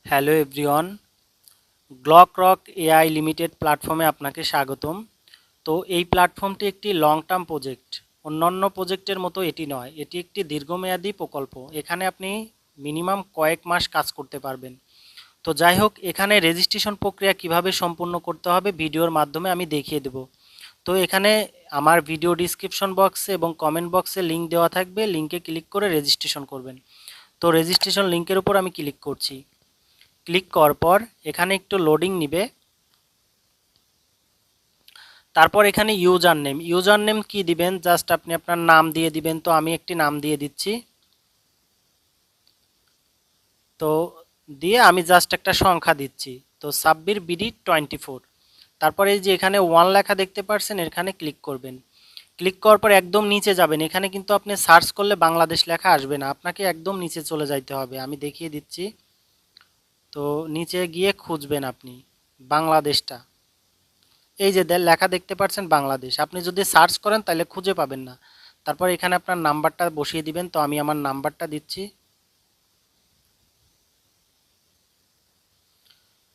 Hello everyone, Glock rock AI limited প্ল্যাটফর্মে আপনাকে স্বাগতম। তো এই প্ল্যাটফর্মটি একটি লং টার্ম প্রজেক্ট। অন্যান্য প্রজেক্টের মতো এটি নয়, এটি একটি দীর্ঘমেয়াদী প্রকল্প। এখানে আপনি মিনিমাম কয়েক মাস কাজ করতে পারবেন। তো যাই হোক, এখানে রেজিস্ট্রেশন প্রক্রিয়া কিভাবে সম্পূর্ণ করতে হবে ভিডিওর মাধ্যমে আমি দেখিয়ে দেব। তো এখানে আমার ভিডিও ডিসক্রিপশন বক্সে এবং কমেন্ট বক্সে লিঙ্ক দেওয়া থাকবে, লিঙ্কে ক্লিক করে রেজিস্ট্রেশন করবেন। তো রেজিস্ট্রেশন লিঙ্কের উপর আমি ক্লিক করছি। ক্লিক করার পর এখানে একটু লোডিং নিবে। তারপর এখানে ইউজার নেম কি দিবেন, জাস্ট আপনি আপনার নাম দিয়ে দিবেন। তো আমি একটি নাম দিয়ে দিচ্ছি। তো দিয়ে আমি জাস্ট একটা সংখ্যা দিচ্ছি। তো সাব্বির বিডি 24। তারপরে এই যে এখানে ওয়ান লেখা দেখতে পাচ্ছেন, এখানে ক্লিক করবেন। ক্লিক করার পর একদম নিচে যাবেন। এখানে কিন্তু আপনি সার্চ করলে বাংলাদেশ লেখা আসবে না, আপনাকে একদম নিচে চলে যাইতে হবে। আমি দেখিয়ে দিচ্ছি। তো নিচে গিয়ে খুঁজবেন আপনি বাংলাদেশটা। এই যে লেখা দেখতে পাচ্ছেন বাংলাদেশ, আপনি যদি সার্চ করেন তাহলে খুঁজে পাবেন না। তারপর এখানে আপনার নাম্বারটা বসিয়ে দিবেন। তো আমি আমার নাম্বারটা দিচ্ছি।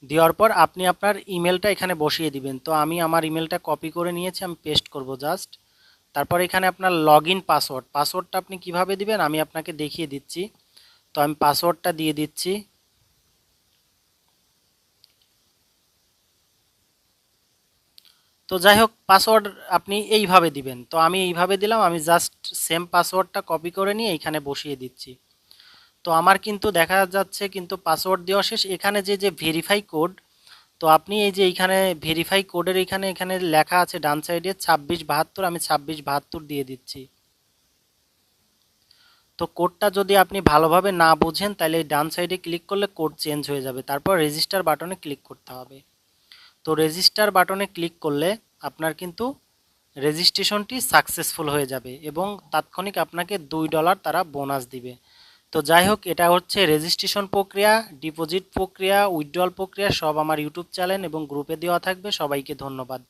দেওয়ার পর আপনি আপনার ইমেলটা এখানে বসিয়ে দিবেন। তো আমি আমার ইমেলটা কপি করে নিয়েছি, আমি পেস্ট করব জাস্ট। তারপর এখানে আপনার লগ ইন পাসওয়ার্ডটা আপনি কিভাবে দিবেন আমি আপনাকে দেখিয়ে দিচ্ছি। তো আমি পাসওয়ার্ডটা দিয়ে দিচ্ছি। তো যাই হোক, পাসওয়ার্ড আপনি এইভাবে দিবেন। তো আমি এইভাবে দিলাম, আমি জাস্ট সেম পাসওয়ার্ডটা কপি করে নিয়ে এইখানে বসিয়ে দিচ্ছি। তো আমার কিন্তু দেখা যাচ্ছে কিন্তু পাসওয়ার্ড দেওয়া শেষ। এখানে যে ভেরিফাই কোড, তো আপনি এই যে এইখানে ভেরিফাই কোডের এখানে এখানে লেখা আছে ডান সাইডে 2672, আমি 2672 দিয়ে দিচ্ছি। তো কোডটা যদি আপনি ভালোভাবে না বুঝেন তাহলে এই ডান সাইডে ক্লিক করলে কোড চেঞ্জ হয়ে যাবে। তারপর রেজিস্টার বাটনে ক্লিক করতে হবে। তো রেজিস্টার বাটনে ক্লিক করলে আপনার কিন্তু রেজিস্ট্রেশনটি সাকসেসফুল হয়ে যাবে এবং তাৎক্ষণিক আপনাকে $2 তারা বোনাস দিবে। তো যাই হোক, এটা হচ্ছে রেজিস্ট্রেশন প্রক্রিয়া, ডিপোজিট প্রক্রিয়া, উইথড্রল প্রক্রিয়া সব আমার ইউটিউব চ্যানেল এবং গ্রুপে দেওয়া থাকবে। সবাইকে ধন্যবাদ।